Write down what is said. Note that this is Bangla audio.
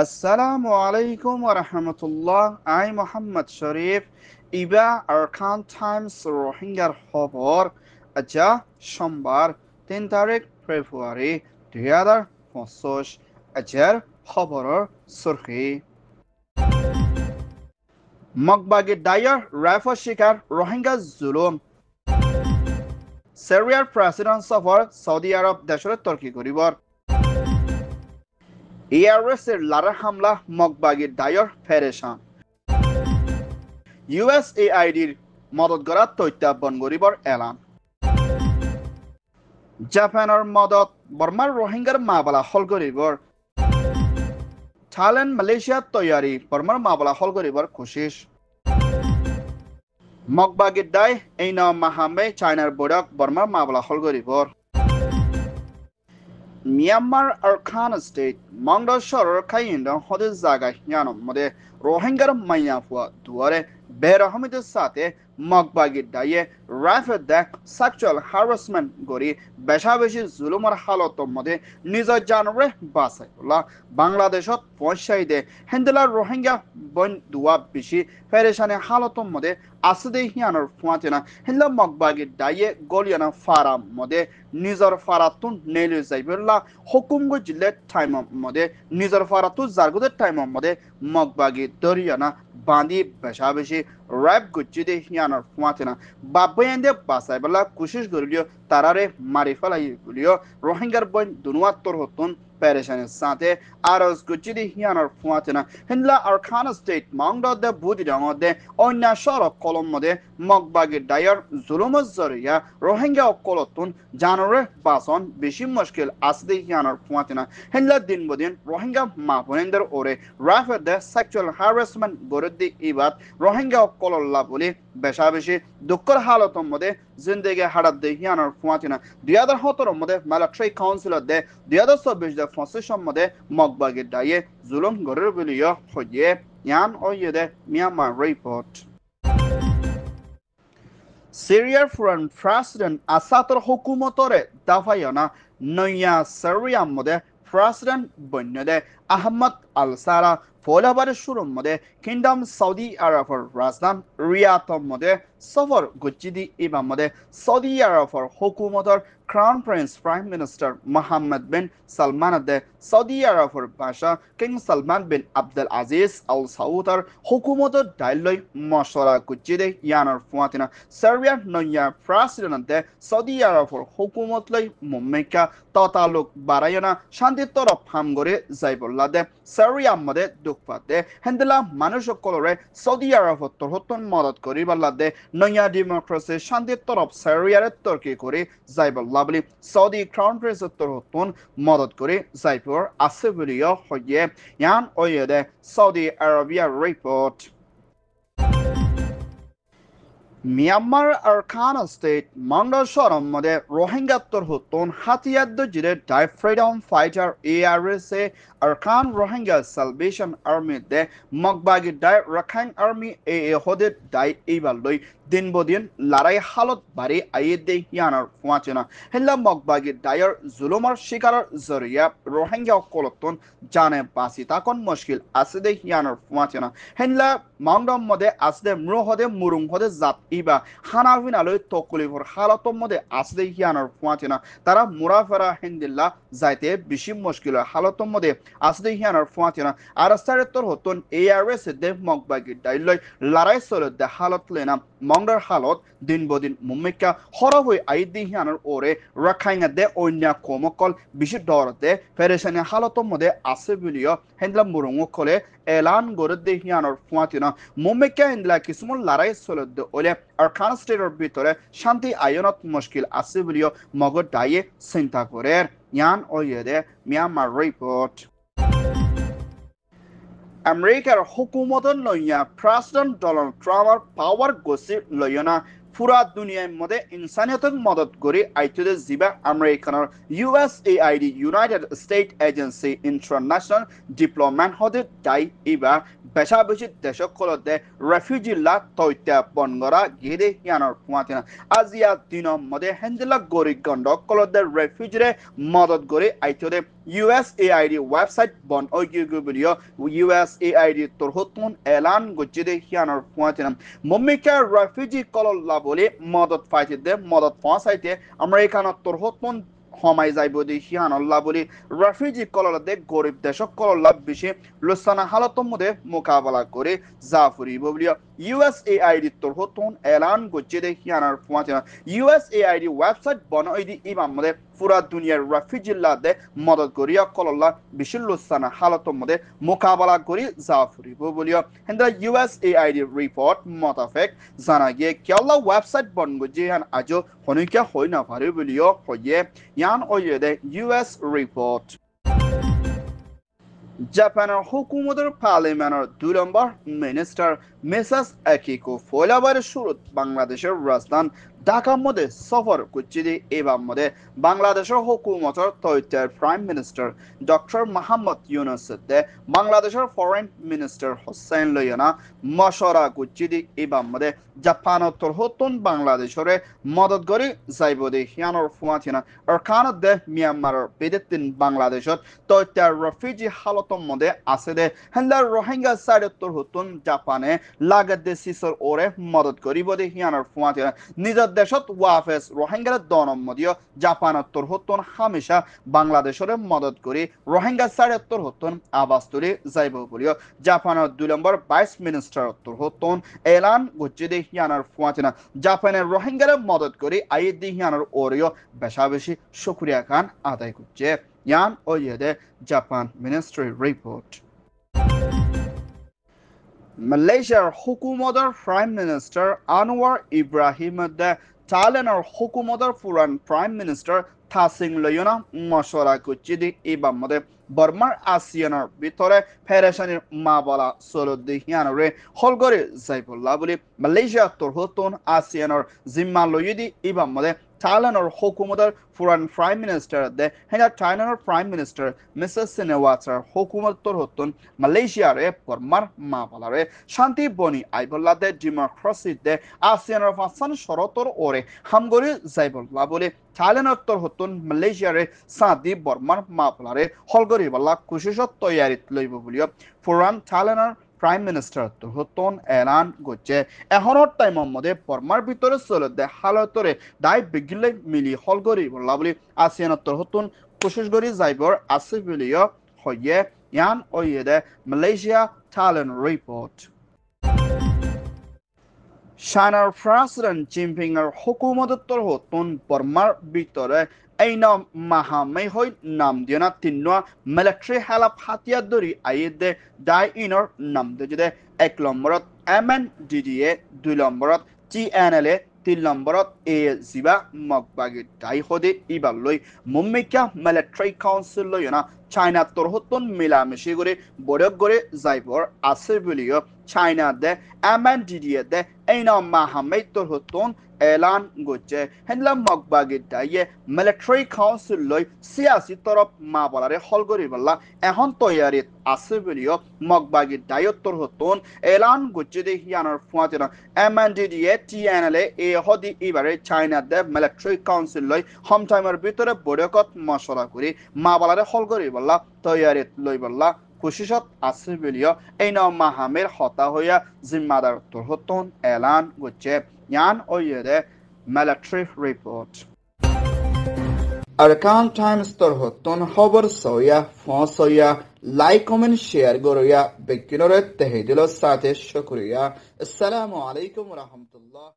Assalamu alaikum wa rahmatullah. I Muhammad Sharif. Iba Arkan Times রোহিঙ্গার খবর আজা সোমবার 3 তারিখ ফেব্রুয়ারি 2025 আজের খবরের সুরখি মগবাগি ডায়ার রাইফা শিকার রোহিঙ্গা জুলুম সিরিয়ার প্রেসিডেন্ট সফর সৌদি আরব দেশের তর্কি করিবর এআরএসের লারা হামলা মগবাগি ডায়ার ফেরেশান ইউএসএআইডির মদত করার তথ্যাবন গরিবর এলান জাপানের মদত বর্মার রোহিঙ্গার মাবলা হল গরিবর থাইল্যান্ড মালয়েশিয়ার তৈয়ারি বর্মার মাবলা হল গরিবর কোশিশ মগবাগি ডাই এই ন মাহামে চায়নার বৈরক বর্মার মাবলা হল গরিবর মিয়ানমার আরখান স্টেট মংড শহরের খাইন্দ হদের জায়গায় ইয়ানম মধ্যে রোহিঙ্গার মাইয়াফুয়া দুয়ারে বেরহমিদের সাথে মগবাগি ডাইয়ে রাইফেল দেখ সেক্সুয়াল হ্যারাসমেন্ট গড়ি বেশাবেশি জুলুমের হালতর মধ্যে নিজের জানরে বাঁচাই বাংলাদেশত পয়সাই দে হেন্দেলার রোহিঙ্গা বন দুয়া বেশি ফেরেশানে হালতর মধ্যে আসদে হিয়ানোর ফুয়াতেনা হেন্লা মগবাগি ডাইয়ে গলিয়ানা ফারাম মধ্যে নিজের ফারাতুন নেলে যাইবেলা হুকুমগো জিল্লে টাইম মধ্যে নিজের ফারাতু জারগুদের টাইম মধ্যে মগবাগি দরিয়ানা বাঁধি বেশাবেশি র্যাপ গুচ্ছিদে হিয়ানোর ফুয়াতেনা বাব্বাইন্দে বাসাই বেলা কোশিশ করিলিও তারারে মারি ফেলাই বলিও রোহিঙ্গার বন দুনুয়াত্তর হতুন পেরেশানের সাথে আরজ গুচ্ছিদে হিয়ানোর ফুয়াতেনা হিন্দলা আরখান স্টেট মাউন্ড দে বুদি রঙদে অন্য সড়ক কলম মধ্যে মগবাগি ডায়ার জুলুমত জরিয়া রোহিঙ্গা কলতুন জানরে বাসন বেশি মুশকিল আসদে হিয়ানোর ফুয়াতেনা হিন্দলা দিন বদিন রোহিঙ্গা মাহবুনেন্দের ওরে রাফেদ দে সেক্সুয়াল হ্যারাসমেন্ট গরুদ্দি ইবাদ রোহিঙ্গা কলল্লা বলি বেশাবেশি দুঃখর হালতর মধ্যে জিন্দেগি হারাত দে হিয়ানোর ফুয়াতেনা 2017 মধ্যে মিলিটারি কাউন্সিলর দে 2024 দে ফসিশন মধ্যে মগবাগি ডাইয়ে জুলুম গরের বলিও হইয়ে ইয়ান ওইদে মিয়ানমার রিপোর্ট সিরিয়ার ফরেন প্রেসিডেন্ট আসাদর হুকুমতরে দাফায়না নয়া সিরিয়ার মধ্যে প্রেসিডেন্ট বন্যদে আহমদ আল সারা ফলাবার শুরুর মধ্যে কিংডম সৌদি আরবের রাজধানী রিয়াদর মধ্যে সফর গুচ্ছিদি ইমাম মধ্যে সৌদি আরবের হুকুমতর crown prince prime minister Mohammed bin Salman দে সৌদি আরবের বাদশাহ king Salman bin Abdul Aziz Al সাউদর হুকুমতর ডাইলই মশলা গুচ্ছিদে ইয়ানোর ফুয়াতিনা সিরিয়ার নয়া প্রেসিডেন্ট দে সৌদি আরবের হুকুমত লই মুম্মিকা ততালুক বারায়না শান্তির তরফ হাম করে যাইবল্লা দে সিরিয়ার মধ্যে দুঃখপাত দে হেন্দেলা মানুষ সকলরে সৌদি আরবত তরহতন মদত করিবাল্লা দে নয়া ডেমোক্রেসি শান্তির তরফ সিরিয়ারে তর্কি করে যাইবল্লা বলি সৌদি ক্রাউন প্রিন্সের তরহতন মদত করে যাইবর আছে বলিও হইয়ে ইয়ান ওয়ে দে Saudi Arabia report Myanmar Arakan state Maungdaw শহরের মধ্যে রোহিঙ্গা তরহতন হাতিয়ার জিরে ডাই freedom fighter ARSA Arakan Rohingya Salvation Army দে মগবাগি ডাই রাখাইন আর্মি হদে ডাই এইবার লই দিন বদিন লড়াই হালত বাড়ি আইয়ে দে ইয়ানার ফুয়াচেনা হেল্লা মগবাগি ডায়ার জুলুমার শিকারের জরিয়া রোহিঙ্গা কলতন জানে বাসি তাকন মুশকিল আছে দে ইয়ানার ফুয়াচেনা হেল্লা মাউন্ডম মধ্যে আসদে মৃ হদে মুরুং হদে জাত ইবা হানাফিনালয় তকলিফর হালতর মধ্যে আসদে ইয়ানার ফুয়াচেনা তারা মুরাফেরা হিন্দিল্লা যাইতে বেশি মুশকিল হালতর মধ্যে আসদে ইয়ানার ফুয়াচেনা আর সারেতর হতন এআরএস দে মগবাগি ডাইলয় লড়াই চলে দে হালত লেনা মংডার হালত দিন বদিন মুম্মিকা হরব হয়ে আইদি হিয়ানোর ওরে রাখাইঙা দে অন্য কমকল বেশি ডরতে ফেরেশানি হালতর মধ্যে আছে বলিও হেন্দলা মুরুঙকলে এলান গড়ে দে হিয়ানোর ফুয়াতিনা মুম্মিকা হেন্দলা কিছুমান লড়াই চলে দে ওলে আরখান স্টেটের ভিতরে শান্তি আয়নত মুশকিল আছে বলিও মগর ডাইয়ে চিন্তা করে ইয়ান ওয়ে দে মিয়ানমার রিপোর্ট আমেরিকার হুকুমতর লইয়া প্রেসিডেন্ট ডোনাল্ড ট্রাম্পের পাওয়ার গছি লইয়া পুরা দুনিয়ার মধ্যে ইনসানিয়তক মদত করে আইতদে জিবা আমেরিকানের USAID United State agency international diplomat হদে দাই ইবা বেশাবেশি দেশকলতে রেফিউজি লা তৈত্যা বনগরা গেদে ইয়ানোর ফুয়াতিনা আজিয়া দিনৰ মধ্যে হেন্দিলা গৰি গণ্ডকলতে রেফিউজিরে মদত করে আইতদে USAID website bon ogigu video USAID torhotun elan gojide hianar puatinam momika refugee kolalla bole modot faitide modot fasaite americana torhotun হমাই যাইব দি হিয়ানল্লাহ বলি রেফিউজি কললাদে গরিব দেশক কলল্লাহ বেশি লুসানা হালতর মধ্যে মোকাবেলা করে জাফরিব বলি USAID তোর হতন এলান গজ্জে দে হিয়ানার ফুয়াতিনা USAID ওয়েবসাইট বনাই দি ইমাম মধ্যে পুরা দুনিয়ার রেফিউজিল্লাদে মদত করিয়া কলল্লাহ বেশি লুসানা হালতর মধ্যে মোকাবেলা করে জাফরিব বলি হেন্দা USAID রিপোর্ট মোতাবেক জানা গিয়ে কেলা ওয়েবসাইট বন গজ্জে হান আজও হনিকা হই না পারে বলিও হয়ে yan oyede US report Japaner hukumater parliamentar 2 নম্বর মিনিস্টার মেসাস একীকো ফয়লাবার শুরুত বাংলাদেশের রাজধান ঢাকার মধ্যে সফর করছে এবার মধ্যে বাংলাদেশের হুকুমতের তৈতের prime minister doctor Mohammad Yunus বাংলাদেশের ফরেন মিনিস্টার হোসেন লয়না মশরা করছে এবার মধ্যে জাপানতর হতন বাংলাদেশের মদত করে যাইব দে হিয়ানোর ফুয়াতিনা আর কানত দে মিয়ানমারের বেদেতিন বাংলাদেশত তৈতের রেফিউজি হালতর মধ্যে আছে দে হেন্দার রোহিঙ্গা সাইডতর হতন জাপানে লাগাত দে সিসর ওরে মদত করিব দে হিয়ানোর ফুয়াতিনা নিজের দেশত ওয়াফেস রোহিঙ্গার দনম মদিও জাপানতর হতন হামেশা বাংলাদেশের মদত করে রোহিঙ্গা সাইডতর হতন আবাস তুলে যাইব বলিও জাপানের 2 নম্বর ভাইস মিনিস্টারতর হতন এলান গজ্জে দে হিয়ানোর ফুয়াতিনা জাপানের রোহিঙ্গার মদত করে আইয়ে দে হিয়ানোর ওরেও বেশা বেশি শুকরিয়া খান আদায় করছে ইয়ান ওয়েদে জাপান মিনিস্ট্রি রিপোর্ট Malaysiaর হুকুমতের প্রাইম মিনিস্টার আনোয়ার ইব্রাহিম থাইল্যান্ডের হুকুমতের পুরান প্রাইম মিনিস্টার থাসিং লয়না মশলা করছে এবার মধ্যে বর্মার আসিয়ানের ভিতরে ফেরেশানির মা বলা সলদ্দি হিয়ানরে হলগরে যাইবল্লা বলে মালয়েশিয়া তোর হতন আসিয়ানের জিম্মা লইদি এবার মধ্যে থাইল্যান্ডের হুকুমতের পুরান প্রাইম মিনিস্টার দে হ্যাঁ থাইল্যান্ডের প্রাইম মিনিস্টার মিসেস সিনেওয়াচার হুকুমতর হতন মালয়েশিয়ারে বর্মার মা বলারে শান্তি বনি আইবল্লা দে ডেমোক্রেসি দে আসিয়ানের ফাসান শরতর ওরে হামগরি যাইবল্লা বলে থাইল্যান্ডের তোর হতন মালয়েশিয়ারে সাদি বর্মার মা বলারে হলগরি বল্লা কুশিসত তৈয়ারিত লইব বলিও পুরান থাইল্যান্ডের প্রাইম মিনিস্টার তো হতন এলান গচ্ছে এখনর টাইমের মধ্যে বর্মার ভিতরে চলে দে হালতরে দায় বিগিলে মিলি হলগরি বললা বলি আসিয়ানত্তর হতন কোশিশ করি যাইবর আছে বলিও হয়ে ইয়ান ওয়ে দে মালয়েশিয়া থাইল্যান্ড রিপোর্ট চাইনার প্রেসিডেন্ট জিনপিং এর হুকুমতর হতন বর্মার ভিতরে এই নাম মাহামে হই নাম দিয়ে না তিন্না মিলিটারি হেলাপ হাতিয়ার দরি আইদে ডাই ইনর নাম দিয়ে এক নম্বরত MNDDA 2 নম্বরত TNLA 3 নম্বরত এ জিবা মগবাগি ডাই হদে ইবার লই মুম্মিকা মিলিটারি কাউন্সিল লই না চাইনা তোর হতন মিলামিশি করে বড়ক করে যাইবর আছে বলিও চাইনা দে MNDDA দে এই নাম মাহামে তোর হতন এলান গচ্ছে হেনলা মগবাগি ডাইয়ে মিলিটারি কাউন্সিল লই সিয়াসি তরফ মা বলারে হলগরি বললা এখন তৈয়ারিত আছে বলিও মগবাগি ডাইয়তর হতন এলান গচ্ছে দে হিয়ানোর ফুয়াতিনা MNDDA TNLA এ হদি এবারে চাইনা দে মিলিটারি কাউন্সিল লই হোম টাইমের ভিতরে বড়কত মশলা করে মা বলারে হলগরি বললা তৈয়ারিত লই বললা কোশিশত আছে বলিও এই নাম মাহামের হতা হইয়া জিম্মাদার তোর হতন এলান গচ্ছে yan oyede military report Arkan Times tor hoton hobar soya fon soya like comment share goroya bekinore tehidilo sate shukriya assalamu alaikum wa rahmatullah